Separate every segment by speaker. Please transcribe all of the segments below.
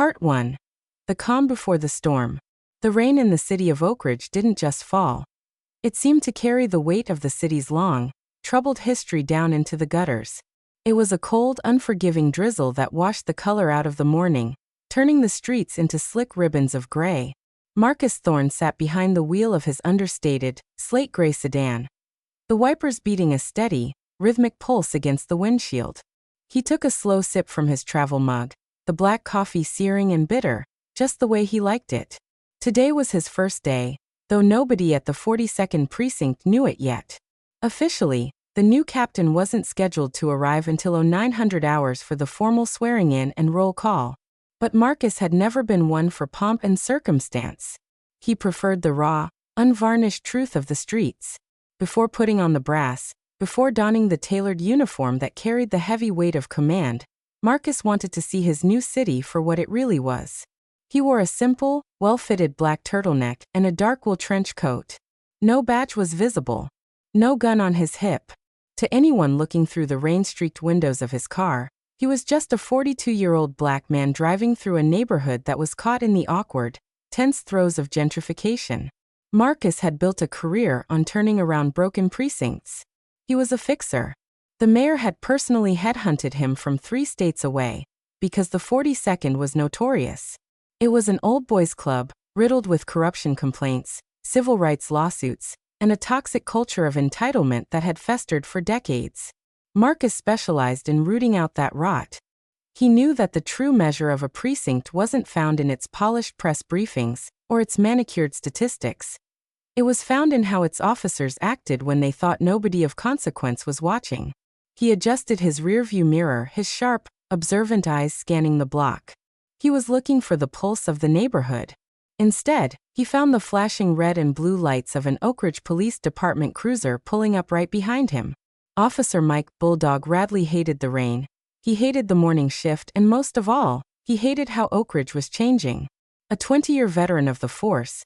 Speaker 1: Part 1. The calm before the storm. The rain in the city of Oak Ridge didn't just fall. It seemed to carry the weight of the city's long, troubled history down into the gutters. It was a cold, unforgiving drizzle that washed the color out of the morning, turning the streets into slick ribbons of gray. Marcus Thorne sat behind the wheel of his understated, slate-gray sedan, the wipers beating a steady, rhythmic pulse against the windshield. He took a slow sip from his travel mug, the black coffee searing and bitter, just the way he liked it. Today was his first day, though nobody at the 42nd Precinct knew it yet. Officially, the new captain wasn't scheduled to arrive until 0900 hours for the formal swearing-in and roll call. But Marcus had never been one for pomp and circumstance. He preferred the raw, unvarnished truth of the streets. Before putting on the brass, before donning the tailored uniform that carried the heavy weight of command, Marcus wanted to see his new city for what it really was. He wore a simple, well-fitted black turtleneck and a dark wool trench coat. No badge was visible. No gun on his hip. To anyone looking through the rain-streaked windows of his car, he was just a 42-year-old black man driving through a neighborhood that was caught in the awkward, tense throes of gentrification. Marcus had built a career on turning around broken precincts. He was a fixer. The mayor had personally headhunted him from 3 states away, because the 42nd was notorious. It was an old boys club, riddled with corruption complaints, civil rights lawsuits, and a toxic culture of entitlement that had festered for decades. Marcus specialized in rooting out that rot. He knew that the true measure of a precinct wasn't found in its polished press briefings or its manicured statistics. It was found in how its officers acted when they thought nobody of consequence was watching. He adjusted his rearview mirror, his sharp, observant eyes scanning the block. He was looking for the pulse of the neighborhood. Instead, he found the flashing red and blue lights of an Oak Ridge Police Department cruiser pulling up right behind him. Officer Mike Bulldog Radley hated the rain. He hated the morning shift, and most of all, he hated how Oak Ridge was changing. A 20-year veteran of the force,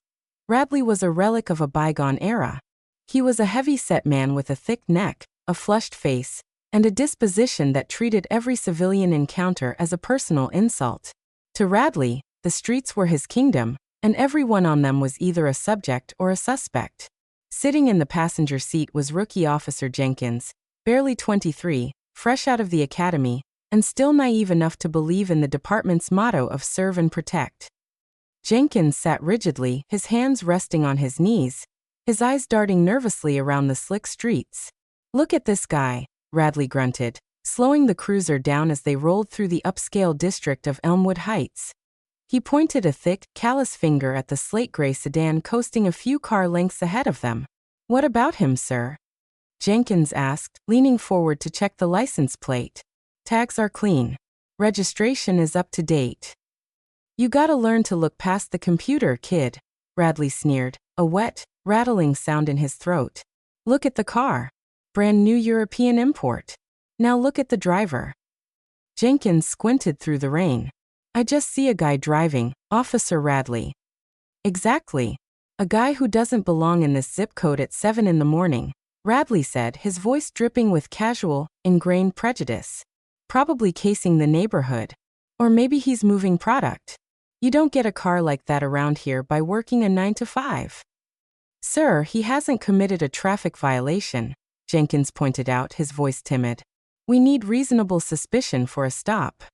Speaker 1: Radley was a relic of a bygone era. He was a heavy-set man with a thick neck, a flushed face, and a disposition that treated every civilian encounter as a personal insult. To Radley, the streets were his kingdom, and everyone on them was either a subject or a suspect. Sitting in the passenger seat was rookie Officer Jenkins, barely 23, fresh out of the academy, and still naive enough to believe in the department's motto of serve and protect. Jenkins sat rigidly, his hands resting on his knees, his eyes darting nervously around the slick streets. "Look at this guy," Radley grunted, slowing the cruiser down as they rolled through the upscale district of Elmwood Heights. He pointed a thick, callous finger at the slate-gray sedan coasting a few car lengths ahead of them. "What about him, sir?" Jenkins asked, leaning forward to check the license plate. "Tags are clean. Registration is up to date." "You gotta learn to look past the computer, kid," Radley sneered, a wet, rattling sound in his throat. "Look at the car. Brand new European import. Now look at the driver." Jenkins squinted through the rain. "I just see a guy driving, Officer Radley." "Exactly. A guy who doesn't belong in this zip code at 7 in the morning, Radley said, his voice dripping with casual, ingrained prejudice. "Probably casing the neighborhood. Or maybe he's moving product. You don't get a car like that around here by working a 9 to 5. "Sir, he hasn't committed a traffic violation," Jenkins pointed out, his voice timid. "We need reasonable suspicion for a stop."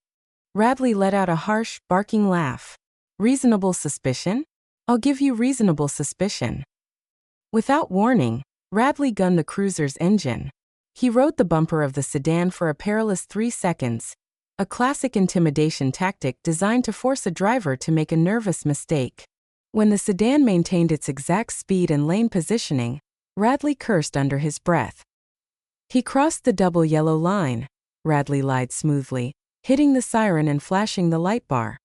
Speaker 1: Radley let out a harsh, barking laugh. "Reasonable suspicion? I'll give you reasonable suspicion." Without warning, Radley gunned the cruiser's engine. He rode the bumper of the sedan for a perilous 3 seconds, a classic intimidation tactic designed to force a driver to make a nervous mistake. When the sedan maintained its exact speed and lane positioning, Radley cursed under his breath. "He crossed the double yellow line," Radley lied smoothly, hitting the siren and flashing the light bar.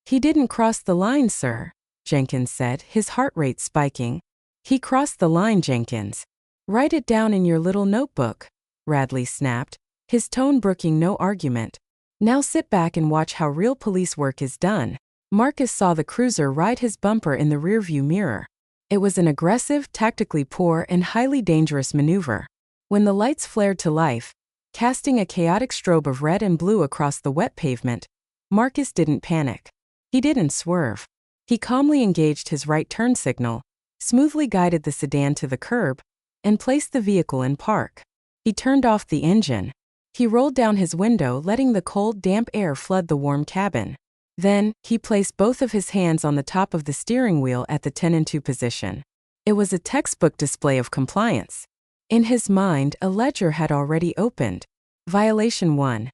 Speaker 1: "He didn't cross the line, sir," Jenkins said, his heart rate spiking. "He crossed the line, Jenkins. Write it down in your little notebook," Radley snapped, his tone brooking no argument. "Now sit back and watch how real police work is done." Marcus saw the cruiser ride his bumper in the rearview mirror. It was an aggressive, tactically poor, and highly dangerous maneuver. When the lights flared to life, casting a chaotic strobe of red and blue across the wet pavement, Marcus didn't panic. He didn't swerve. He calmly engaged his right turn signal, smoothly guided the sedan to the curb, and placed the vehicle in park. He turned off the engine. He rolled down his window, letting the cold, damp air flood the warm cabin. Then, he placed both of his hands on the top of the steering wheel at the 10-2 position. It was a textbook display of compliance. In his mind, a ledger had already opened. Violation 1.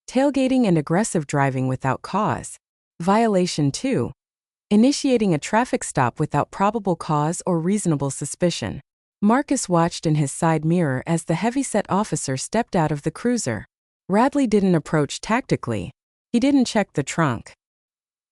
Speaker 1: Tailgating and aggressive driving without cause. Violation 2. Initiating a traffic stop without probable cause or reasonable suspicion. Marcus watched in his side mirror as the heavy-set officer stepped out of the cruiser. Radley didn't approach tactically. He didn't check the trunk.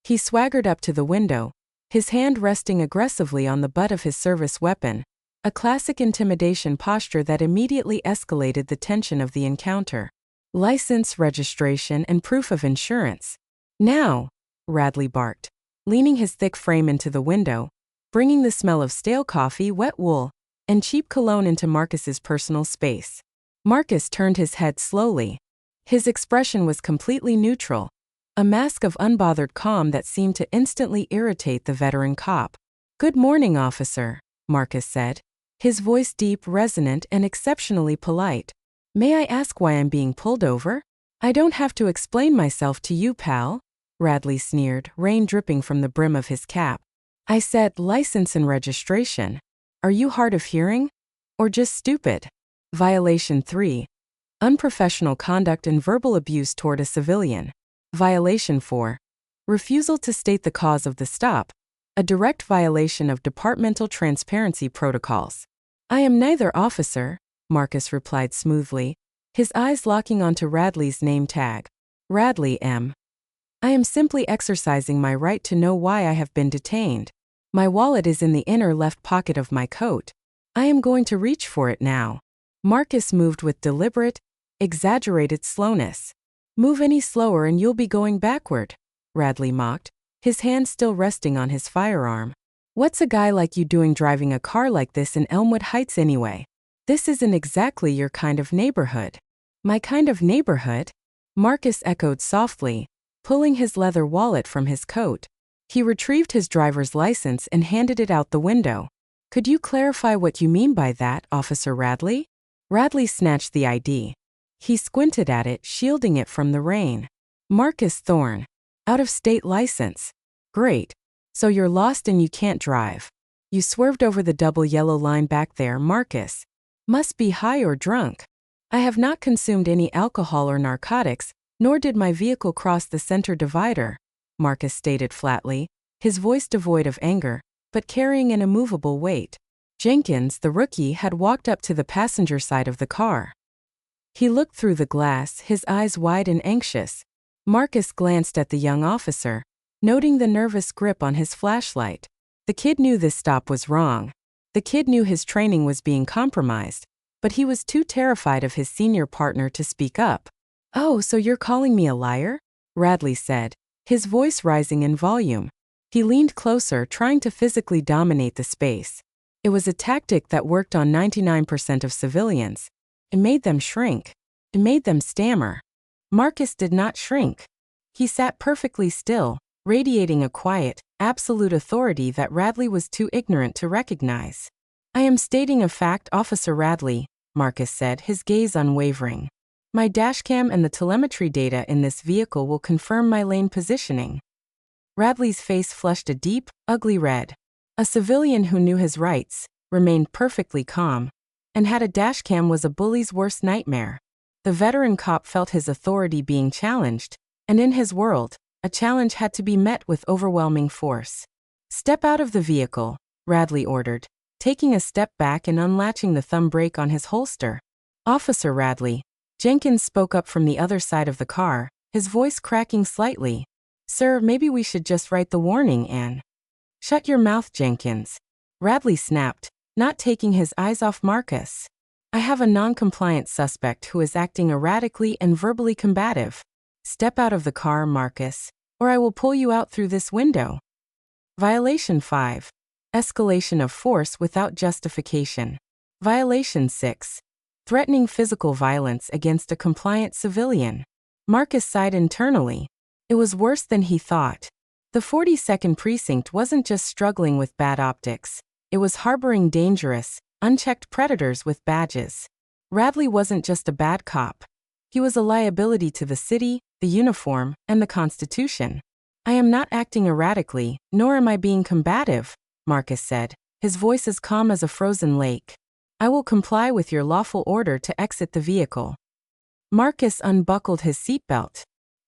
Speaker 1: He swaggered up to the window, his hand resting aggressively on the butt of his service weapon, a classic intimidation posture that immediately escalated the tension of the encounter. License, registration, and proof of insurance. Now, Radley barked, leaning his thick frame into the window, bringing the smell of stale coffee, wet wool, and cheap cologne into Marcus's personal space. Marcus turned his head slowly. His expression was completely neutral, a mask of unbothered calm that seemed to instantly irritate the veteran cop. "Good morning, officer," Marcus said, his voice deep, resonant, and exceptionally polite. "May I ask why I'm being pulled over?" "I don't have to explain myself to you, pal," Radley sneered, rain dripping from the brim of his cap. "I said license and registration. Are you hard of hearing? Or just stupid?" Violation 3. Unprofessional conduct and verbal abuse toward a civilian. Violation 4. Refusal to state the cause of the stop, a direct violation of departmental transparency protocols. "I am neither, officer," Marcus replied smoothly, his eyes locking onto Radley's name tag. "Radley M. I am simply exercising my right to know why I have been detained. My wallet is in the inner left pocket of my coat. I am going to reach for it now." Marcus moved with deliberate, exaggerated slowness. "Move any slower and you'll be going backward," Radley mocked, his hand still resting on his firearm. "What's a guy like you doing driving a car like this in Elmwood Heights anyway? This isn't exactly your kind of neighborhood." "My kind of neighborhood?" Marcus echoed softly, pulling his leather wallet from his coat. He retrieved his driver's license and handed it out the window. "Could you clarify what you mean by that, Officer Radley?" Radley snatched the ID. He squinted at it, shielding it from the rain. "Marcus Thorne. Out-of-state license. Great. So you're lost and you can't drive. You swerved over the double yellow line back there, Marcus. Must be high or drunk." "I have not consumed any alcohol or narcotics, nor did my vehicle cross the center divider," Marcus stated flatly, his voice devoid of anger, but carrying an immovable weight. Jenkins, the rookie, had walked up to the passenger side of the car. He looked through the glass, his eyes wide and anxious. Marcus glanced at the young officer, noting the nervous grip on his flashlight. The kid knew this stop was wrong. The kid knew his training was being compromised, but he was too terrified of his senior partner to speak up. "Oh, so you're calling me a liar?" Radley said, his voice rising in volume. He leaned closer, trying to physically dominate the space. It was a tactic that worked on 99% of civilians. It made them shrink. It made them stammer. Marcus did not shrink. He sat perfectly still, radiating a quiet, absolute authority that Radley was too ignorant to recognize. "I am stating a fact, Officer Radley," Marcus said, his gaze unwavering. "My dashcam and the telemetry data in this vehicle will confirm my lane positioning." Radley's face flushed a deep, ugly red. A civilian who knew his rights, remained perfectly calm, and had a dashcam was a bully's worst nightmare. The veteran cop felt his authority being challenged, and in his world, a challenge had to be met with overwhelming force. "Step out of the vehicle," Radley ordered, taking a step back and unlatching the thumb brake on his holster. "Officer Radley," Jenkins spoke up from the other side of the car, his voice cracking slightly. "Sir, maybe we should just write the warning and—" "Shut your mouth, Jenkins," Radley snapped, not taking his eyes off Marcus. "I have a non-compliant suspect who is acting erratically and verbally combative. Step out of the car, Marcus, or I will pull you out through this window." Violation 5. Escalation of force without justification. Violation 6. Threatening physical violence against a compliant civilian. Marcus sighed internally. It was worse than he thought. The 42nd Precinct wasn't just struggling with bad optics. It was harboring dangerous, unchecked predators with badges. Radley wasn't just a bad cop. He was a liability to the city, the uniform, and the Constitution. I am not acting erratically, nor am I being combative, Marcus said, his voice as calm as a frozen lake. I will comply with your lawful order to exit the vehicle. Marcus unbuckled his seatbelt.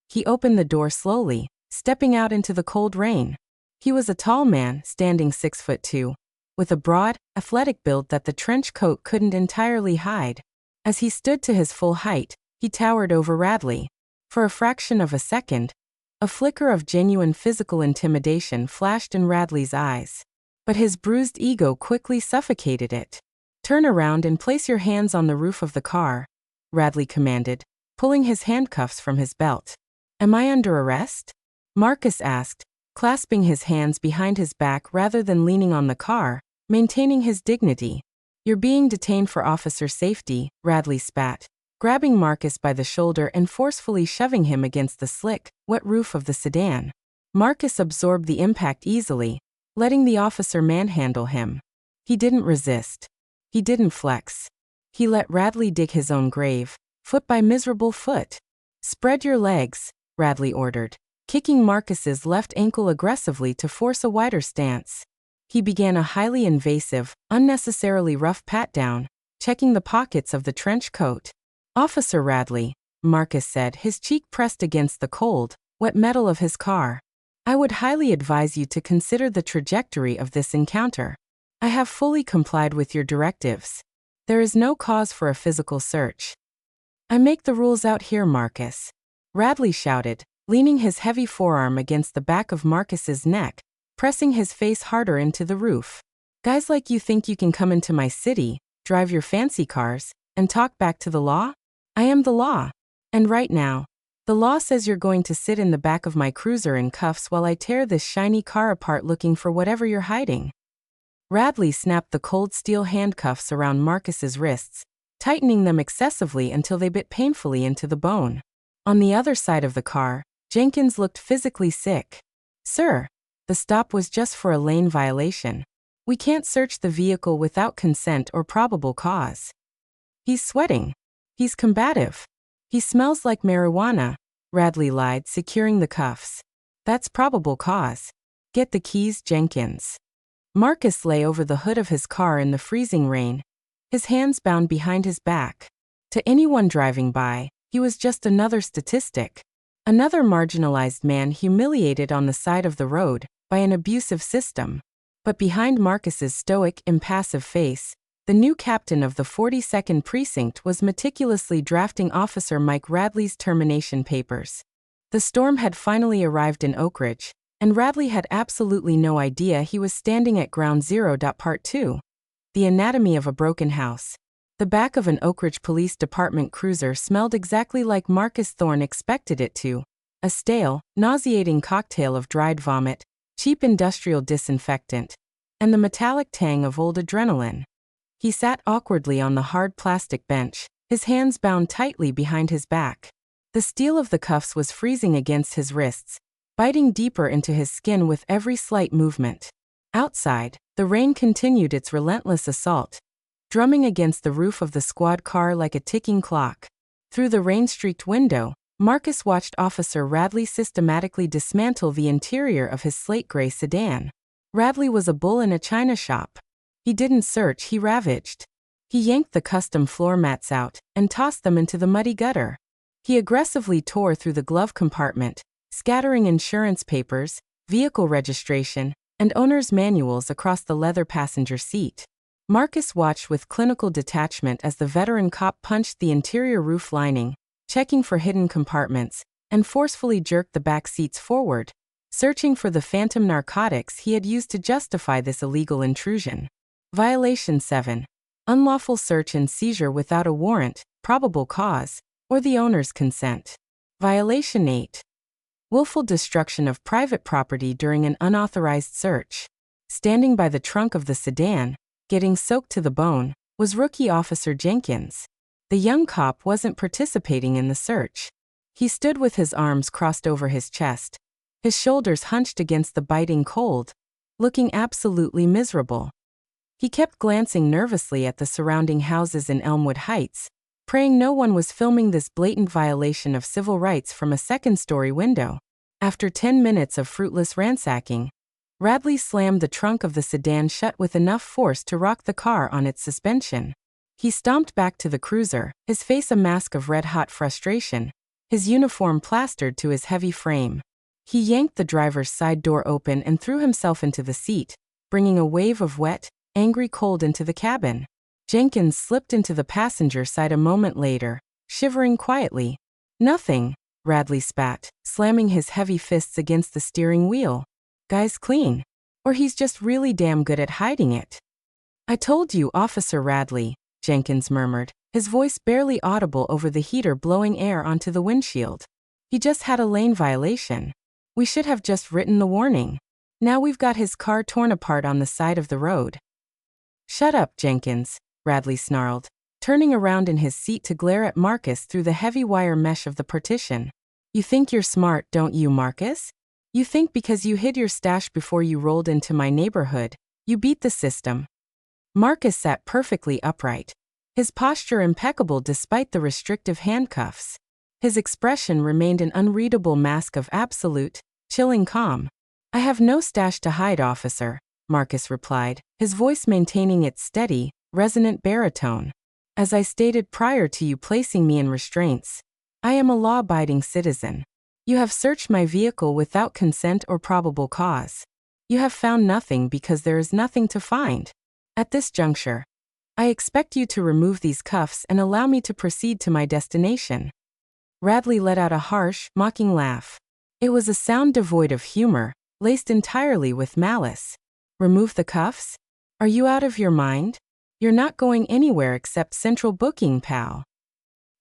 Speaker 1: He opened the door slowly, stepping out into the cold rain. He was a tall man, standing 6'2", with a broad, athletic build that the trench coat couldn't entirely hide. As he stood to his full height, he towered over Radley. For a fraction of a second, a flicker of genuine physical intimidation flashed in Radley's eyes. But his bruised ego quickly suffocated it. Turn around and place your hands on the roof of the car, Radley commanded, pulling his handcuffs from his belt. Am I under arrest? Marcus asked, clasping his hands behind his back rather than leaning on the car, maintaining his dignity. You're being detained for officer safety, Radley spat, grabbing Marcus by the shoulder and forcefully shoving him against the slick, wet roof of the sedan. Marcus absorbed the impact easily, letting the officer manhandle him. He didn't resist. He didn't flex. He let Radley dig his own grave, foot by miserable foot. Spread your legs, Radley ordered, kicking Marcus's left ankle aggressively to force a wider stance. He began a highly invasive, unnecessarily rough pat-down, checking the pockets of the trench coat. Officer Radley, Marcus said, his cheek pressed against the cold, wet metal of his car. I would highly advise you to consider the trajectory of this encounter. I have fully complied with your directives. There is no cause for a physical search. I make the rules out here, Marcus, Radley shouted, leaning his heavy forearm against the back of Marcus's neck, pressing his face harder into the roof. Guys like you think you can come into my city, drive your fancy cars, and talk back to the law? I am the law. And right now, the law says you're going to sit in the back of my cruiser in cuffs while I tear this shiny car apart looking for whatever you're hiding. Radley snapped the cold steel handcuffs around Marcus's wrists, tightening them excessively until they bit painfully into the bone. On the other side of the car, Jenkins looked physically sick. Sir, the stop was just for a lane violation. We can't search the vehicle without consent or probable cause. He's sweating. He's combative. He smells like marijuana, Radley lied, securing the cuffs. That's probable cause. Get the keys, Jenkins. Marcus lay over the hood of his car in the freezing rain, his hands bound behind his back. To anyone driving by, he was just another statistic. Another marginalized man humiliated on the side of the road by an abusive system. But behind Marcus's stoic, impassive face, the new captain of the 42nd Precinct was meticulously drafting Officer Mike Radley's termination papers. The storm had finally arrived in Oak Ridge, and Radley had absolutely no idea he was standing at Ground Zero. Part 2. The anatomy of a broken house. The back of an Oak Ridge Police Department cruiser smelled exactly like Marcus Thorne expected it to. A stale, nauseating cocktail of dried vomit, cheap industrial disinfectant, and the metallic tang of old adrenaline. He sat awkwardly on the hard plastic bench, his hands bound tightly behind his back. The steel of the cuffs was freezing against his wrists, biting deeper into his skin with every slight movement. Outside, the rain continued its relentless assault, drumming against the roof of the squad car like a ticking clock. Through the rain-streaked window, Marcus watched Officer Radley systematically dismantle the interior of his slate-gray sedan. Radley was a bull in a china shop. He didn't search, he ravaged. He yanked the custom floor mats out and tossed them into the muddy gutter. He aggressively tore through the glove compartment, scattering insurance papers, vehicle registration, and owner's manuals across the leather passenger seat. Marcus watched with clinical detachment as the veteran cop punched the interior roof lining, checking for hidden compartments, and forcefully jerked the back seats forward, searching for the phantom narcotics he had used to justify this illegal intrusion. Violation 7. Unlawful search and seizure without a warrant, probable cause, or the owner's consent. Violation 8. Willful destruction of private property during an unauthorized search. Standing by the trunk of the sedan, getting soaked to the bone, was Rookie Officer Jenkins. The young cop wasn't participating in the search. He stood with his arms crossed over his chest, his shoulders hunched against the biting cold, looking absolutely miserable. He kept glancing nervously at the surrounding houses in Elmwood Heights, praying no one was filming this blatant violation of civil rights from a second-story window. After 10 minutes of fruitless ransacking, Radley slammed the trunk of the sedan shut with enough force to rock the car on its suspension. He stomped back to the cruiser, his face a mask of red-hot frustration, his uniform plastered to his heavy frame. He yanked the driver's side door open and threw himself into the seat, bringing a wave of wet, angry cold into the cabin. Jenkins slipped into the passenger side a moment later, shivering quietly. "Nothing," Radley spat, slamming his heavy fists against the steering wheel. "Guy's clean. Or he's just really damn good at hiding it." "I told you, Officer Radley," Jenkins murmured, his voice barely audible over the heater blowing air onto the windshield. "He just had a lane violation. We should have just written the warning. Now we've got his car torn apart on the side of the road." "Shut up, Jenkins," Radley snarled, turning around in his seat to glare at Marcus through the heavy wire mesh of the partition. "You think you're smart, don't you, Marcus? You think because you hid your stash before you rolled into my neighborhood, you beat the system." Marcus sat perfectly upright, his posture impeccable despite the restrictive handcuffs. His expression remained an unreadable mask of absolute, chilling calm. "I have no stash to hide, officer," Marcus replied, his voice maintaining its steady, resonant baritone. "As I stated prior to you placing me in restraints, I am a law-abiding citizen. You have searched my vehicle without consent or probable cause. You have found nothing because there is nothing to find. At this juncture, I expect you to remove these cuffs and allow me to proceed to my destination." Radley let out a harsh, mocking laugh. It was a sound devoid of humor, laced entirely with malice. "Remove the cuffs? Are you out of your mind? You're not going anywhere except central booking, pal."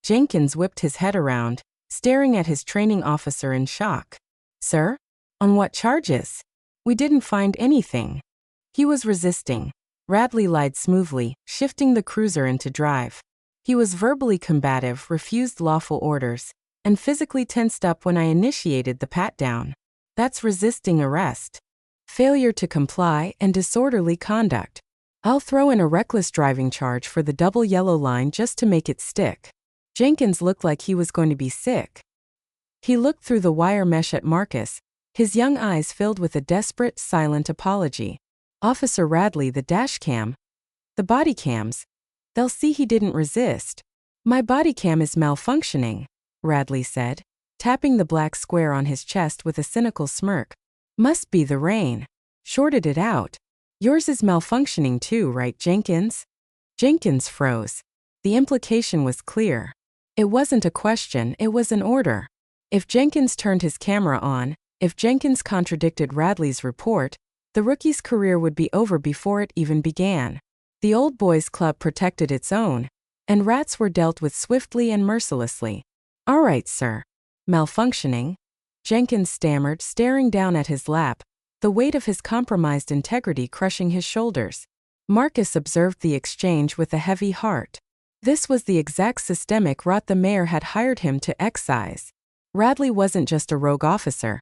Speaker 1: Jenkins whipped his head around, staring at his training officer in shock. "Sir? On what charges? We didn't find anything." He was resisting. Radley lied smoothly, shifting the cruiser into drive. He was verbally combative, refused lawful orders, and physically tensed up when I initiated the pat-down. That's resisting arrest. Failure to comply and disorderly conduct. I'll throw in a reckless driving charge for the double yellow line just to make it stick." Jenkins looked like he was going to be sick. He looked through the wire mesh at Marcus, his young eyes filled with a desperate, silent apology. "Officer Radley, the dash cam, the body cams, they'll see he didn't resist." "My body cam is malfunctioning," Radley said, tapping the black square on his chest with a cynical smirk. "Must be the rain. Shorted it out. Yours is malfunctioning too, right, Jenkins?" Jenkins froze. The implication was clear. It wasn't a question, it was an order. If Jenkins turned his camera on, if Jenkins contradicted Radley's report, the rookie's career would be over before it even began. The Old Boys Club protected its own, and rats were dealt with swiftly and mercilessly. "All right, sir. Malfunctioning?" Jenkins stammered, staring down at his lap, the weight of his compromised integrity crushing his shoulders. Marcus observed the exchange with a heavy heart. This was the exact systemic rot the mayor had hired him to excise. Radley wasn't just a rogue officer.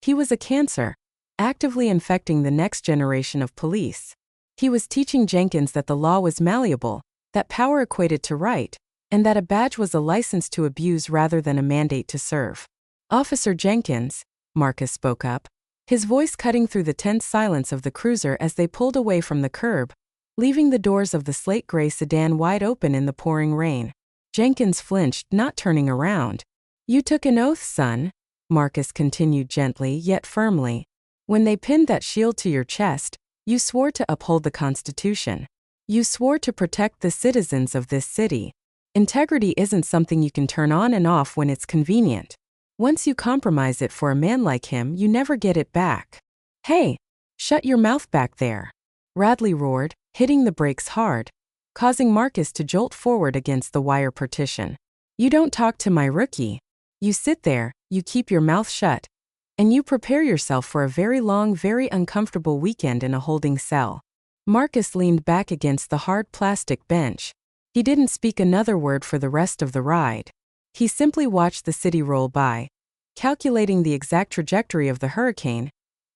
Speaker 1: He was a cancer, actively infecting the next generation of police. He was teaching Jenkins that the law was malleable, that power equated to right, and that a badge was a license to abuse rather than a mandate to serve. "Officer Jenkins," Marcus spoke up, his voice cutting through the tense silence of the cruiser as they pulled away from the curb, leaving the doors of the slate-gray sedan wide open in the pouring rain. Jenkins flinched, not turning around. "You took an oath, son," Marcus continued gently yet firmly. "When they pinned that shield to your chest, you swore to uphold the Constitution. You swore to protect the citizens of this city. Integrity isn't something you can turn on and off when it's convenient. Once you compromise it for a man like him, you never get it back." "Hey, shut your mouth back there," Radley roared, hitting the brakes hard, causing Marcus to jolt forward against the wire partition. "You don't talk to my rookie. You sit there, you keep your mouth shut, and you prepare yourself for a very long, very uncomfortable weekend in a holding cell." Marcus leaned back against the hard plastic bench. He didn't speak another word for the rest of the ride. He simply watched the city roll by, calculating the exact trajectory of the hurricane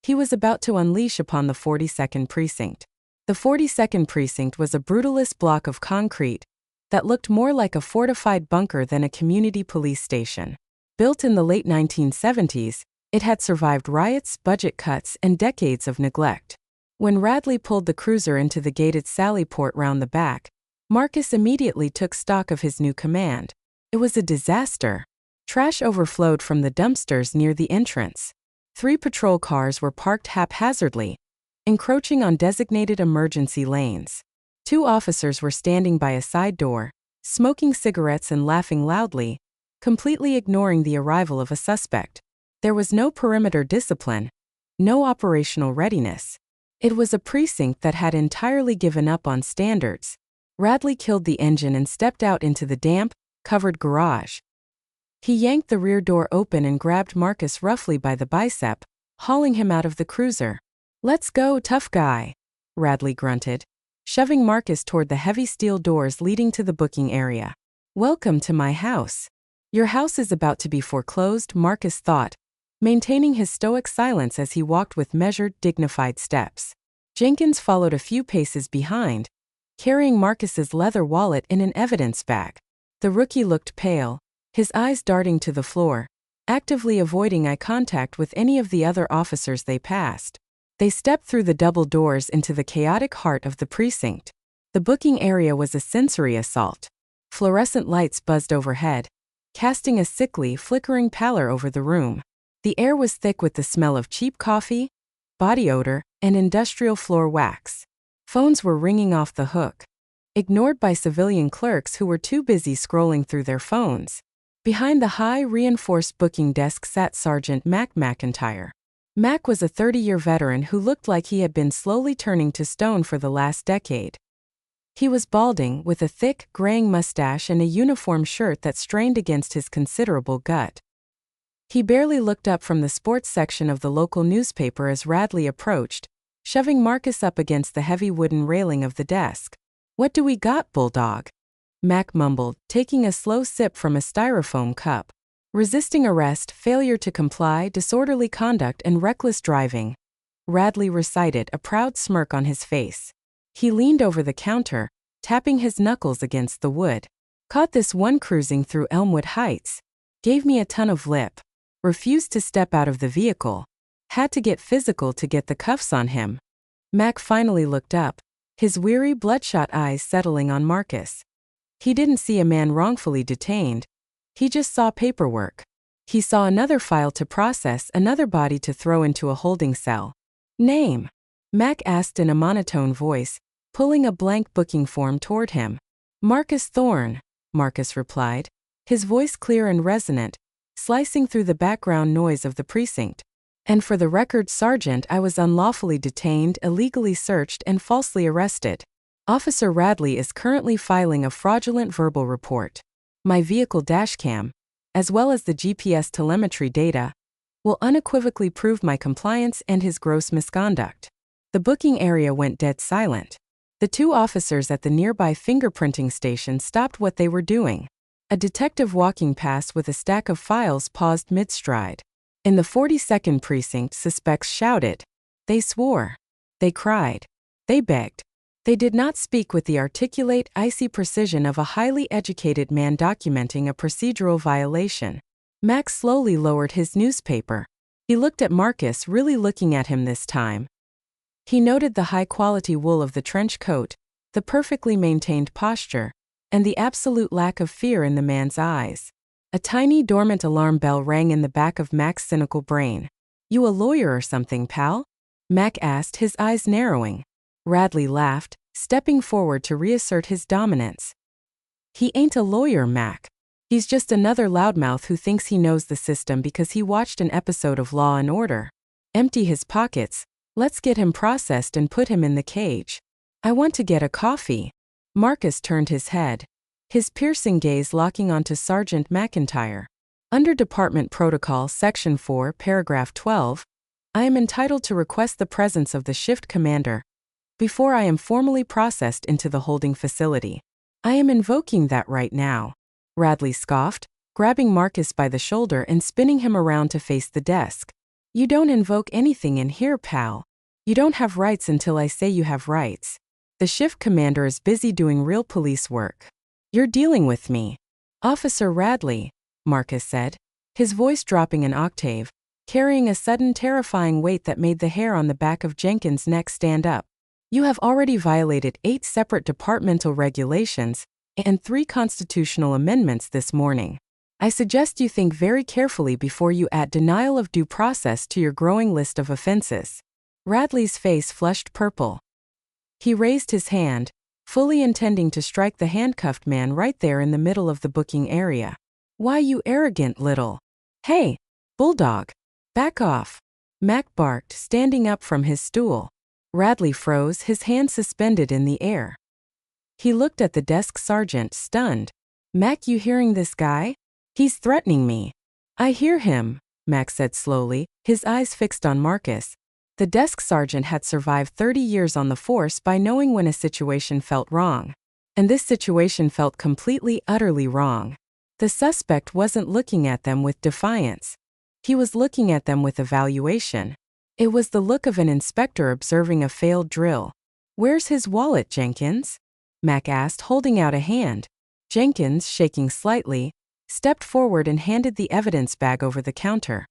Speaker 1: he was about to unleash upon the 42nd Precinct. The 42nd Precinct was a brutalist block of concrete that looked more like a fortified bunker than a community police station. Built in the late 1970s, it had survived riots, budget cuts, and decades of neglect. When Radley pulled the cruiser into the gated sally port round the back, Marcus immediately took stock of his new command. It was a disaster. Trash overflowed from the dumpsters near the entrance. 3 patrol cars were parked haphazardly, encroaching on designated emergency lanes. 2 officers were standing by a side door, smoking cigarettes and laughing loudly, completely ignoring the arrival of a suspect. There was no perimeter discipline, no operational readiness. It was a precinct that had entirely given up on standards. Radley killed the engine and stepped out into the damp, covered garage. He yanked the rear door open and grabbed Marcus roughly by the bicep, hauling him out of the cruiser. "Let's go, tough guy," Radley grunted, shoving Marcus toward the heavy steel doors leading to the booking area. "Welcome to my house." "Your house is about to be foreclosed," Marcus thought, maintaining his stoic silence as he walked with measured, dignified steps. Jenkins followed a few paces behind, carrying Marcus's leather wallet in an evidence bag. The rookie looked pale, his eyes darting to the floor, actively avoiding eye contact with any of the other officers they passed. They stepped through the double doors into the chaotic heart of the precinct. The booking area was a sensory assault. Fluorescent lights buzzed overhead, casting a sickly, flickering pallor over the room. The air was thick with the smell of cheap coffee, body odor, and industrial floor wax. Phones were ringing off the hook, ignored by civilian clerks who were too busy scrolling through their phones. Behind the high, reinforced booking desk sat Sergeant Mac McIntyre. Mac was a 30-year veteran who looked like he had been slowly turning to stone for the last decade. He was balding, with a thick, graying mustache and a uniform shirt that strained against his considerable gut. He barely looked up from the sports section of the local newspaper as Radley approached, shoving Marcus up against the heavy wooden railing of the desk. "What do we got, Bulldog?" Mac mumbled, taking a slow sip from a styrofoam cup. "Resisting arrest, failure to comply, disorderly conduct, and reckless driving," Radley recited, a proud smirk on his face. He leaned over the counter, tapping his knuckles against the wood. "Caught this one cruising through Elmwood Heights. Gave me a ton of lip. Refused to step out of the vehicle. Had to get physical to get the cuffs on him." Mac finally looked up, his weary, bloodshot eyes settling on Marcus. He didn't see a man wrongfully detained. He just saw paperwork. He saw another file to process, another body to throw into a holding cell. "Name?" Mac asked in a monotone voice, pulling a blank booking form toward him. "Marcus Thorne," Marcus replied, his voice clear and resonant, slicing through the background noise of the precinct. "And for the record, Sergeant, I was unlawfully detained, illegally searched, and falsely arrested. Officer Radley is currently filing a fraudulent verbal report. My vehicle dashcam, as well as the GPS telemetry data, will unequivocally prove my compliance and his gross misconduct." The booking area went dead silent. The 2 officers at the nearby fingerprinting station stopped what they were doing. A detective walking past with a stack of files paused mid-stride. In the 42nd Precinct, suspects shouted. They swore. They cried. They begged. They did not speak with the articulate, icy precision of a highly educated man documenting a procedural violation. Max slowly lowered his newspaper. He looked at Marcus, really looking at him this time. He noted the high-quality wool of the trench coat, the perfectly maintained posture, and the absolute lack of fear in the man's eyes. A tiny dormant alarm bell rang in the back of Mac's cynical brain. "You a lawyer or something, pal?" Mac asked, his eyes narrowing. Radley laughed, stepping forward to reassert his dominance. "He ain't a lawyer, Mac. He's just another loudmouth who thinks he knows the system because he watched an episode of Law and Order. Empty his pockets, let's get him processed and put him in the cage." "I want to get a coffee." Marcus turned his head, his piercing gaze locking onto Sergeant McIntyre. "Under Department Protocol, Section 4, Paragraph 12, I am entitled to request the presence of the shift commander before I am formally processed into the holding facility. I am invoking that right now." Radley scoffed, grabbing Marcus by the shoulder and spinning him around to face the desk. You don't invoke anything in here, pal. You don't have rights until I say you have rights. The shift commander is busy doing real police work. You're dealing with me. Officer Radley, Marcus said, his voice dropping an octave, carrying a sudden terrifying weight that made the hair on the back of Jenkins' neck stand up. You have already violated 8 separate departmental regulations and 3 constitutional amendments this morning. I suggest you think very carefully before you add denial of due process to your growing list of offenses. Radley's face flushed purple. He raised his hand, fully intending to strike the handcuffed man right there in the middle of the booking area. Why, you arrogant little... Hey, bulldog! Back off! Mac barked, standing up from his stool. Radley froze, his hand suspended in the air. He looked at the desk sergeant, stunned. Mac, you hearing this guy? He's threatening me. I hear him, Mac said slowly, his eyes fixed on Marcus. The desk sergeant had survived 30 years on the force by knowing when a situation felt wrong. And this situation felt completely, utterly wrong. The suspect wasn't looking at them with defiance. He was looking at them with evaluation. It was the look of an inspector observing a failed drill. Where's his wallet, Jenkins? Mac asked, holding out a hand. Jenkins, shaking slightly, stepped forward and handed the evidence bag over the counter.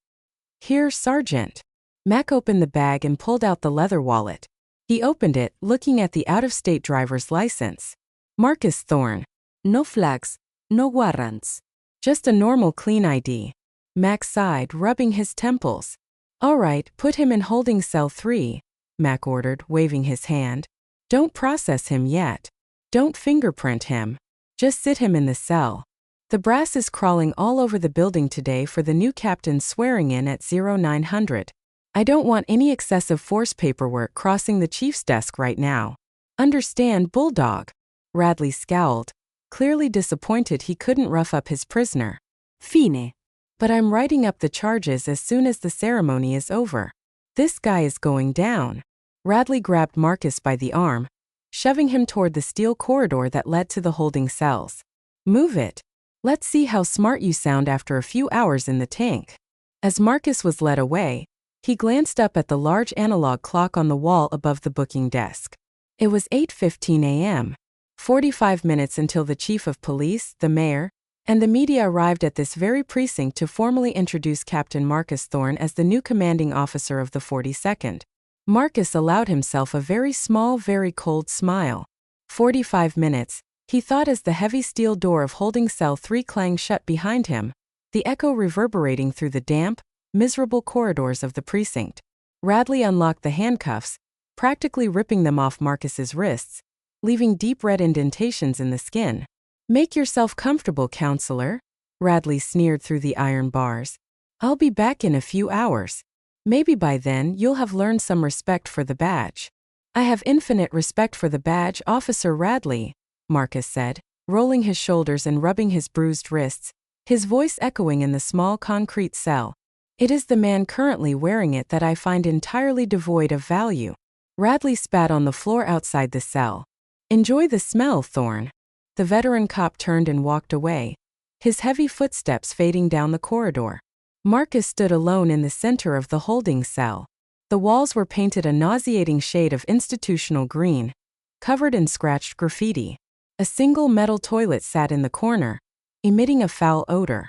Speaker 1: Here, Sergeant. Mac opened the bag and pulled out the leather wallet. He opened it, looking at the out-of-state driver's license. Marcus Thorne. No flags, no warrants. Just a normal clean ID. Mac sighed, rubbing his temples. All right, put him in holding cell 3, Mac ordered, waving his hand. Don't process him yet. Don't fingerprint him. Just sit him in the cell. The brass is crawling all over the building today for the new captain's swearing in at 0900. I don't want any excessive force paperwork crossing the chief's desk right now. Understand, bulldog? Radley scowled, clearly disappointed he couldn't rough up his prisoner. Fine. But I'm writing up the charges as soon as the ceremony is over. This guy is going down. Radley grabbed Marcus by the arm, shoving him toward the steel corridor that led to the holding cells. Move it. Let's see how smart you sound after a few hours in the tank. As Marcus was led away, he glanced up at the large analog clock on the wall above the booking desk. It was 8:15 a.m., 45 minutes until the chief of police, the mayor, and the media arrived at this very precinct to formally introduce Captain Marcus Thorne as the new commanding officer of the 42nd. Marcus allowed himself a very small, very cold smile. 45 minutes, he thought, as the heavy steel door of holding cell 3 clanged shut behind him, the echo reverberating through the damp, miserable corridors of the precinct. Radley unlocked the handcuffs, practically ripping them off Marcus's wrists, leaving deep red indentations in the skin. Make yourself comfortable, counselor, Radley sneered through the iron bars. I'll be back in a few hours. Maybe by then you'll have learned some respect for the badge. I have infinite respect for the badge, Officer Radley, Marcus said, rolling his shoulders and rubbing his bruised wrists, his voice echoing in the small concrete cell. It is the man currently wearing it that I find entirely devoid of value. Radley spat on the floor outside the cell. Enjoy the smell, Thorne. The veteran cop turned and walked away, his heavy footsteps fading down the corridor. Marcus stood alone in the center of the holding cell. The walls were painted a nauseating shade of institutional green, covered in scratched graffiti. A single metal toilet sat in the corner, emitting a foul odor.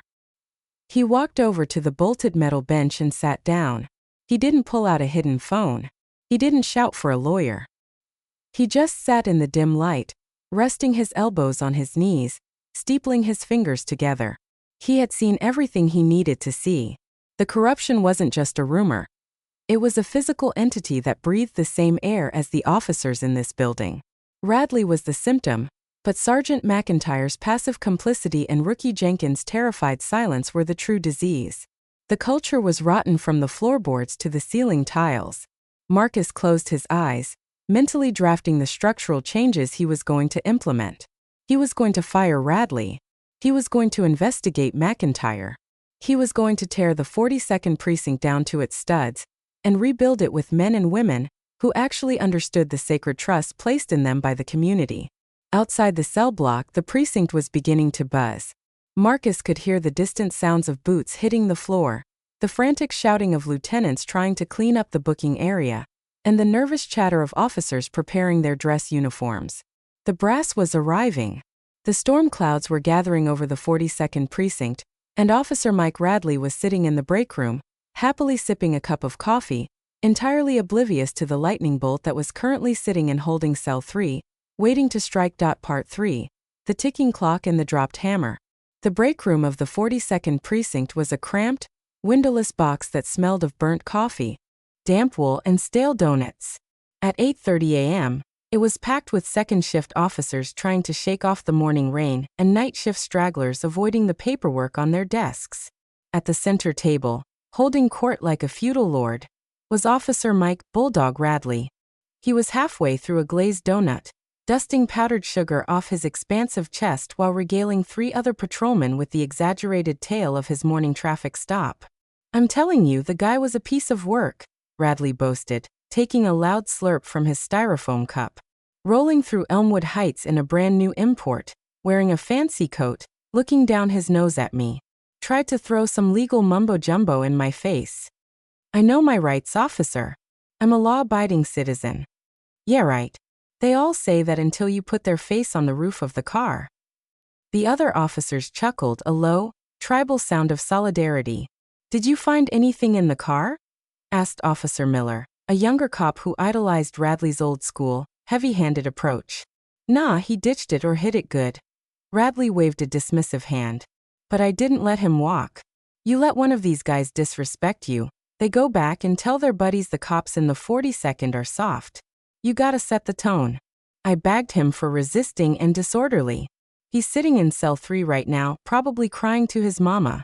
Speaker 1: He walked over to the bolted metal bench and sat down. He didn't pull out a hidden phone. He didn't shout for a lawyer. He just sat in the dim light, resting his elbows on his knees, steepling his fingers together. He had seen everything he needed to see. The corruption wasn't just a rumor. It was a physical entity that breathed the same air as the officers in this building. Radley was the symptom, but Sergeant McIntyre's passive complicity and Rookie Jenkins' terrified silence were the true disease. The culture was rotten from the floorboards to the ceiling tiles. Marcus closed his eyes, mentally drafting the structural changes he was going to implement. He was going to fire Radley. He was going to investigate McIntyre. He was going to tear the 42nd precinct down to its studs and rebuild it with men and women who actually understood the sacred trust placed in them by the community. Outside the cell block, the precinct was beginning to buzz. Marcus could hear the distant sounds of boots hitting the floor, the frantic shouting of lieutenants trying to clean up the booking area, and the nervous chatter of officers preparing their dress uniforms. The brass was arriving. The storm clouds were gathering over the 42nd precinct, and Officer Mike Radley was sitting in the break room, happily sipping a cup of coffee, entirely oblivious to the lightning bolt that was currently sitting in holding cell 3, waiting to strike. Part 3, the ticking clock and the dropped hammer. The break room of the 42nd precinct was a cramped, windowless box that smelled of burnt coffee, damp wool and stale donuts. At 8:30 a.m., it was packed with second-shift officers trying to shake off the morning rain and night-shift stragglers avoiding the paperwork on their desks. At the center table, holding court like a feudal lord, was Officer Mike "Bulldog" Radley. He was halfway through a glazed donut, dusting powdered sugar off his expansive chest while regaling 3 other patrolmen with the exaggerated tale of his morning traffic stop. "I'm telling you, the guy was a piece of work," Radley boasted, taking a loud slurp from his styrofoam cup. "Rolling through Elmwood Heights in a brand new import, wearing a fancy coat, looking down his nose at me. Tried to throw some legal mumbo-jumbo in my face. I know my rights, officer. I'm a law-abiding citizen." "Yeah, right. They all say that until you put their face on the roof of the car." The other officers chuckled, a low, tribal sound of solidarity. "Did you find anything in the car?" asked Officer Miller, a younger cop who idolized Radley's old-school, heavy-handed approach. "Nah, he ditched it or hit it good." Radley waved a dismissive hand. "But I didn't let him walk. You let one of these guys disrespect you, they go back and tell their buddies the cops in the 42nd are soft. You gotta set the tone. I bagged him for resisting and disorderly. He's sitting in cell 3 right now, probably crying to his mama."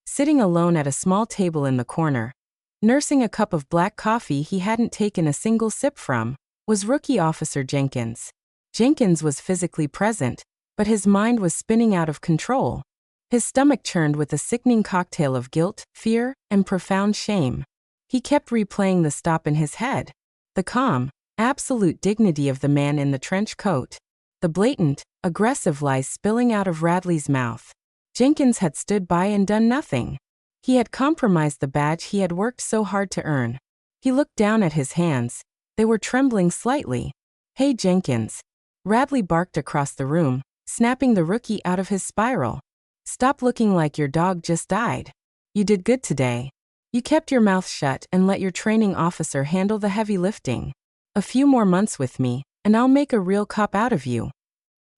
Speaker 1: Sitting alone at a small table in the corner, nursing a cup of black coffee he hadn't taken a single sip from, was Rookie Officer Jenkins. Jenkins was physically present, but his mind was spinning out of control. His stomach churned with a sickening cocktail of guilt, fear, and profound shame. He kept replaying the stop in his head. The calm, absolute dignity of the man in the trench coat. The blatant, aggressive lies spilling out of Radley's mouth. Jenkins had stood by and done nothing. He had compromised the badge he had worked so hard to earn. He looked down at his hands. They were trembling slightly. "Hey, Jenkins." Radley barked across the room, snapping the rookie out of his spiral. "Stop looking like your dog just died. You did good today. You kept your mouth shut and let your training officer handle the heavy lifting. A few more months with me, and I'll make a real cop out of you."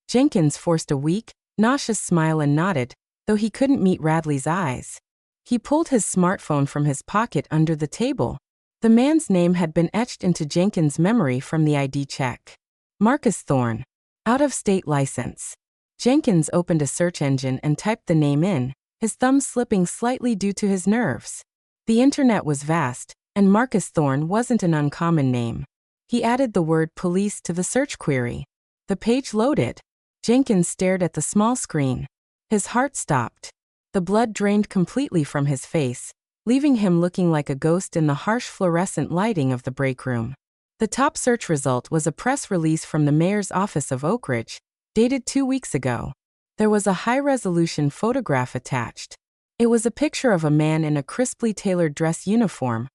Speaker 1: Jenkins forced a weak, nauseous smile and nodded, though he couldn't meet Radley's eyes. He pulled his smartphone from his pocket under the table. The man's name had been etched into Jenkins' memory from the ID check. Marcus Thorne. Out-of-state license. Jenkins opened a search engine and typed the name in, his thumb slipping slightly due to his nerves. The internet was vast, and Marcus Thorne wasn't an uncommon name. He added the word police to the search query. The page loaded. Jenkins stared at the small screen. His heart stopped. The blood drained completely from his face, leaving him looking like a ghost in the harsh fluorescent lighting of the break room. The top search result was a press release from the mayor's office of Oak Ridge, dated 2 weeks ago. There was a high-resolution photograph attached. It was a picture of a man in a crisply tailored dress uniform,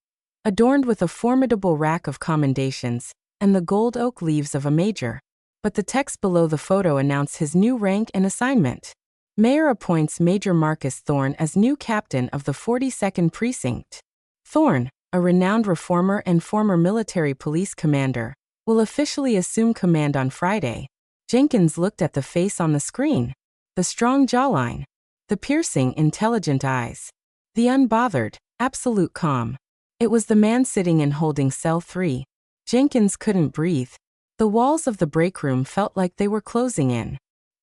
Speaker 1: adorned with a formidable rack of commendations and the gold oak leaves of a major. But the text below the photo announced his new rank and assignment. Mayor appoints Major Marcus Thorne as new captain of the 42nd Precinct. Thorne, a renowned reformer and former military police commander, will officially assume command on Friday. Jenkins looked at the face on the screen. The strong jawline. The piercing, intelligent eyes. The unbothered, absolute calm. It was the man sitting and holding cell 3. Jenkins couldn't breathe. The walls of the break room felt like they were closing in.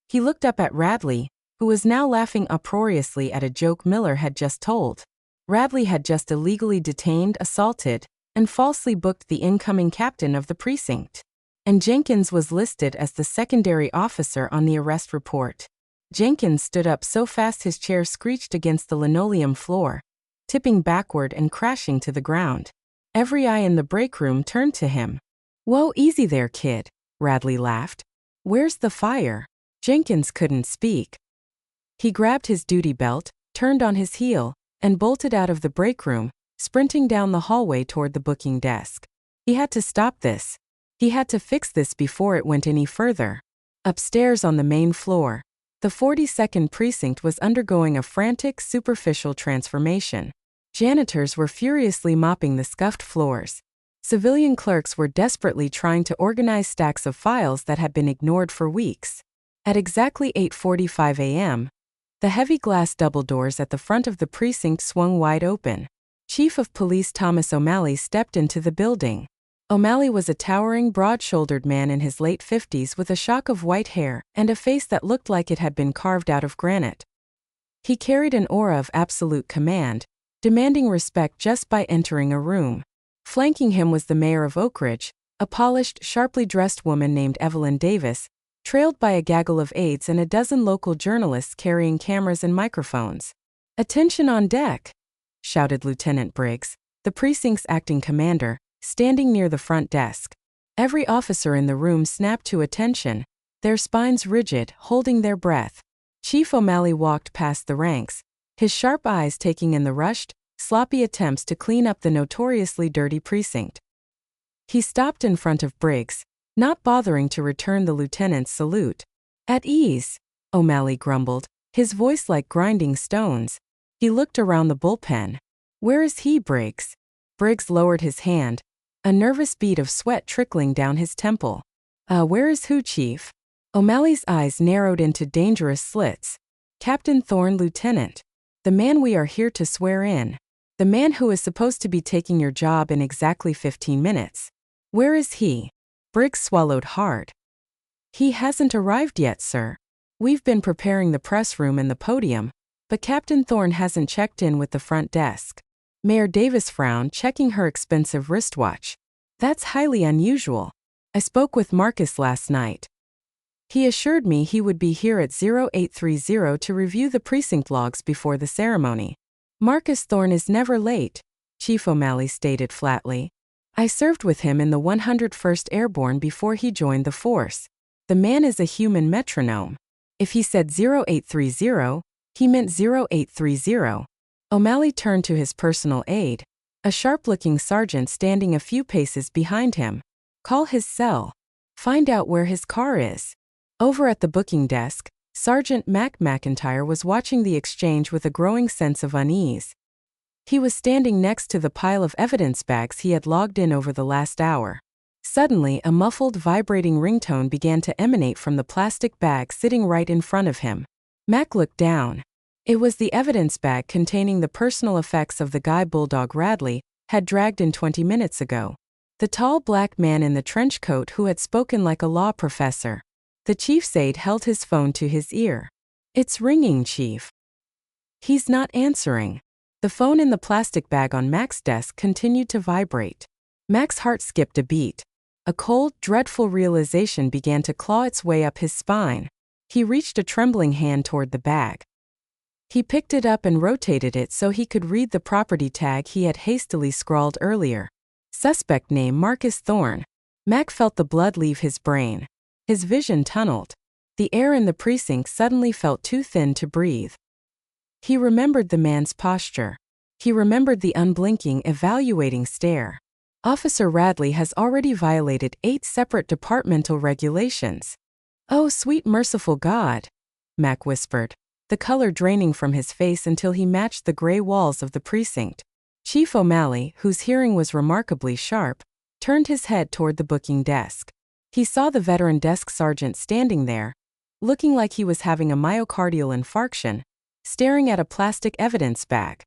Speaker 1: He looked up at Radley, who was now laughing uproariously at a joke Miller had just told. Radley had just illegally detained, assaulted, and falsely booked the incoming captain of the precinct. And Jenkins was listed as the secondary officer on the arrest report. Jenkins stood up so fast his chair screeched against the linoleum floor, tipping backward and crashing to the ground. Every eye in the break room turned to him. "Whoa, easy there, kid," Radley laughed. "Where's the fire?" Jenkins couldn't speak. He grabbed his duty belt, turned on his heel, and bolted out of the break room, sprinting down the hallway toward the booking desk. He had to stop this. He had to fix this before it went any further. Upstairs on the main floor, the 42nd precinct was undergoing a frantic, superficial transformation. Janitors were furiously mopping the scuffed floors. Civilian clerks were desperately trying to organize stacks of files that had been ignored for weeks. At exactly 8:45 a.m., the heavy glass double doors at the front of the precinct swung wide open. Chief of Police Thomas O'Malley stepped into the building. O'Malley was a towering, broad-shouldered man in his late 50s with a shock of white hair and a face that looked like it had been carved out of granite. He carried an aura of absolute command, demanding respect just by entering a room. Flanking him was the mayor of Oak Ridge, a polished, sharply dressed woman named Evelyn Davis, trailed by a gaggle of aides and a dozen local journalists carrying cameras and microphones. "Attention on deck!" shouted Lieutenant Briggs, the precinct's acting commander, standing near the front desk. Every officer in the room snapped to attention, their spines rigid, holding their breath. Chief O'Malley walked past the ranks, his sharp eyes taking in the rushed, sloppy attempts to clean up the notoriously dirty precinct. He stopped in front of Briggs, not bothering to return the lieutenant's salute. "At ease," O'Malley grumbled, his voice like grinding stones. He looked around the bullpen. "Where is he, Briggs?" Briggs lowered his hand, a nervous bead of sweat trickling down his temple. Where is who, Chief?" O'Malley's eyes narrowed into dangerous slits. "Captain Thorne, Lieutenant. The man we are here to swear in. The man who is supposed to be taking your job in exactly 15 minutes. Where is he?" Briggs swallowed hard. "He hasn't arrived yet, sir. We've been preparing the press room and the podium, but Captain Thorne hasn't checked in with the front desk." Mayor Davis frowned, checking her expensive wristwatch. "That's highly unusual. I spoke with Marcus last night. He assured me he would be here at 0830 to review the precinct logs before the ceremony." "Marcus Thorne is never late," Chief O'Malley stated flatly. "I served with him in the 101st Airborne before he joined the force. The man is a human metronome. If he said 0830, he meant 0830. O'Malley turned to his personal aide, a sharp-looking sergeant standing a few paces behind him. "Call his cell. Find out where his car is." Over at the booking desk, Sergeant Mac McIntyre was watching the exchange with a growing sense of unease. He was standing next to the pile of evidence bags he had logged in over the last hour. Suddenly, a muffled, vibrating ringtone began to emanate from the plastic bag sitting right in front of him. Mac looked down. It was the evidence bag containing the personal effects of the guy Bulldog Radley had dragged in 20 minutes ago. The tall black man in the trench coat who had spoken like a law professor. The chief's aide held his phone to his ear. "It's ringing, Chief." "He's not answering." The phone in the plastic bag on Mac's desk continued to vibrate. Mac's heart skipped a beat. A cold, dreadful realization began to claw its way up his spine. He reached a trembling hand toward the bag. He picked it up and rotated it so he could read the property tag he had hastily scrawled earlier. Suspect name Marcus Thorne. Mac felt the blood leave his brain. His vision tunneled. The air in the precinct suddenly felt too thin to breathe. He remembered the man's posture. He remembered the unblinking, evaluating stare. Officer Radley has already violated 8 separate departmental regulations. "Oh, sweet merciful God," Mac whispered, the color draining from his face until he matched the gray walls of the precinct. Chief O'Malley, whose hearing was remarkably sharp, turned his head toward the booking desk. He saw the veteran desk sergeant standing there, looking like he was having a myocardial infarction, staring at a plastic evidence bag.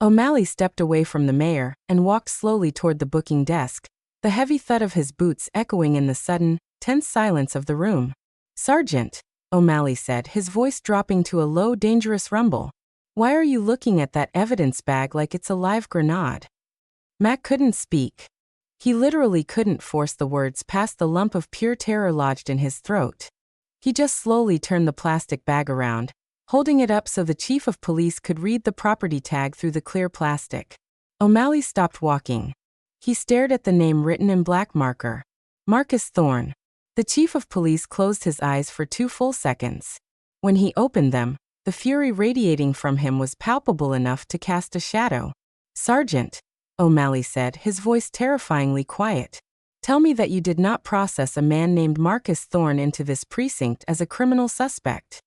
Speaker 1: O'Malley stepped away from the mayor and walked slowly toward the booking desk, the heavy thud of his boots echoing in the sudden, tense silence of the room. "Sergeant," O'Malley said, his voice dropping to a low, dangerous rumble. "Why are you looking at that evidence bag like it's a live grenade?" Mac couldn't speak. He literally couldn't force the words past the lump of pure terror lodged in his throat. He just slowly turned the plastic bag around, holding it up so the chief of police could read the property tag through the clear plastic. O'Malley stopped walking. He stared at the name written in black marker. Marcus Thorne. The chief of police closed his eyes for 2 full seconds. When he opened them, the The fury radiating from him was palpable enough to cast a shadow. "Sergeant," O'Malley said, his voice terrifyingly quiet. "Tell me that you did not process a man named Marcus Thorne into this precinct as a criminal suspect."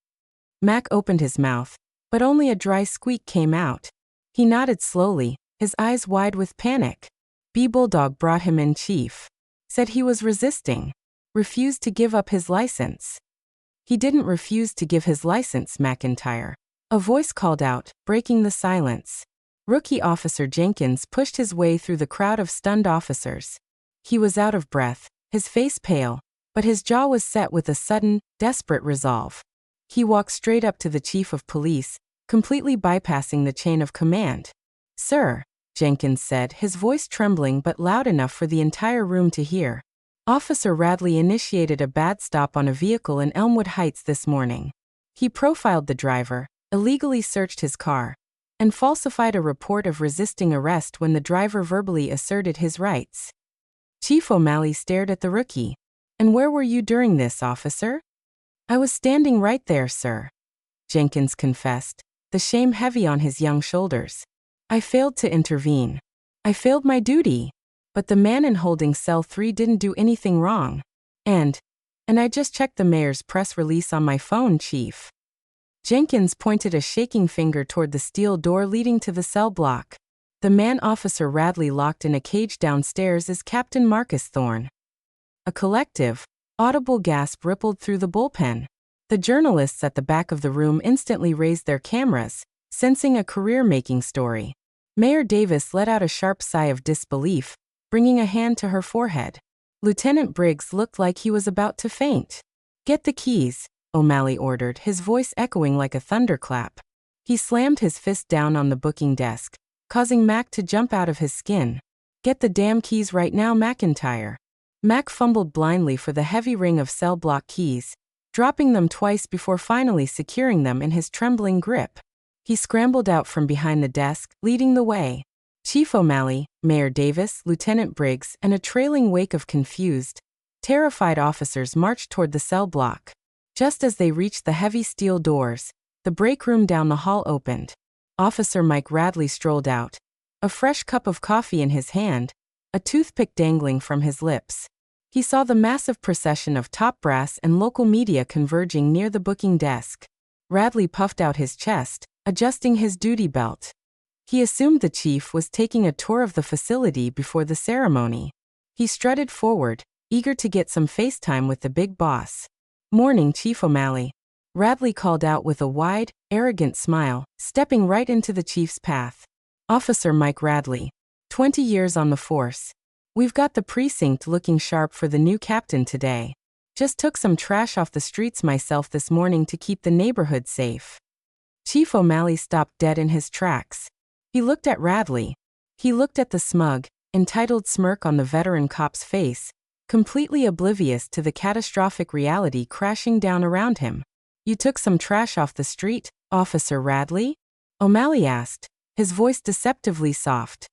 Speaker 1: Mac opened his mouth, but only a dry squeak came out. He nodded slowly, his eyes wide with panic. "B-Bulldog brought him in, Chief. Said he was resisting. Refused to give up his license." "He didn't refuse to give his license, McIntyre," a voice called out, breaking the silence. Rookie Officer Jenkins pushed his way through the crowd of stunned officers. He was out of breath, his face pale, but his jaw was set with a sudden, desperate resolve. He walked straight up to the chief of police, completely bypassing the chain of command. "Sir," Jenkins said, his voice trembling but loud enough for the entire room to hear. "Officer Radley initiated a bad stop on a vehicle in Elmwood Heights this morning. He profiled the driver, illegally searched his car, and falsified a report of resisting arrest when the driver verbally asserted his rights." Chief O'Malley stared at the rookie. "And where were you during this, officer?" "I was standing right there, sir," Jenkins confessed, the shame heavy on his young shoulders. "I failed to intervene. I failed my duty. But the man in holding cell 3 didn't do anything wrong. And I just checked the mayor's press release on my phone, Chief." Jenkins pointed a shaking finger toward the steel door leading to the cell block. "The man Officer Radley locked in a cage downstairs is Captain Marcus Thorne." A collective, audible gasp rippled through the bullpen. The journalists at the back of the room instantly raised their cameras, sensing a career-making story. Mayor Davis let out a sharp sigh of disbelief, bringing a hand to her forehead. Lieutenant Briggs looked like he was about to faint. "Get the keys," O'Malley ordered, his voice echoing like a thunderclap. He slammed his fist down on the booking desk, causing Mac to jump out of his skin. "Get the damn keys right now, McIntyre." Mac fumbled blindly for the heavy ring of cell block keys, dropping them twice before finally securing them in his trembling grip. He scrambled out from behind the desk, leading the way. Chief O'Malley, Mayor Davis, Lieutenant Briggs, and a trailing wake of confused, terrified officers marched toward the cell block. Just as they reached the heavy steel doors, the break room down the hall opened. Officer Mike Radley strolled out, a fresh cup of coffee in his hand, a toothpick dangling from his lips. He saw the massive procession of top brass and local media converging near the booking desk. Radley puffed out his chest, adjusting his duty belt. He assumed the chief was taking a tour of the facility before the ceremony. He strutted forward, eager to get some FaceTime with the big boss. "Morning, Chief O'Malley," Radley called out with a wide, arrogant smile, stepping right into the chief's path. "Officer Mike Radley, 20 years on the force. We've got the precinct looking sharp for the new captain today. Just took some trash off the streets myself this morning to keep the neighborhood safe." Chief O'Malley stopped dead in his tracks. He looked at Radley. He looked at the smug, entitled smirk on the veteran cop's face, completely oblivious to the catastrophic reality crashing down around him. "You took some trash off the street, Officer Radley?" O'Malley asked, his voice deceptively soft.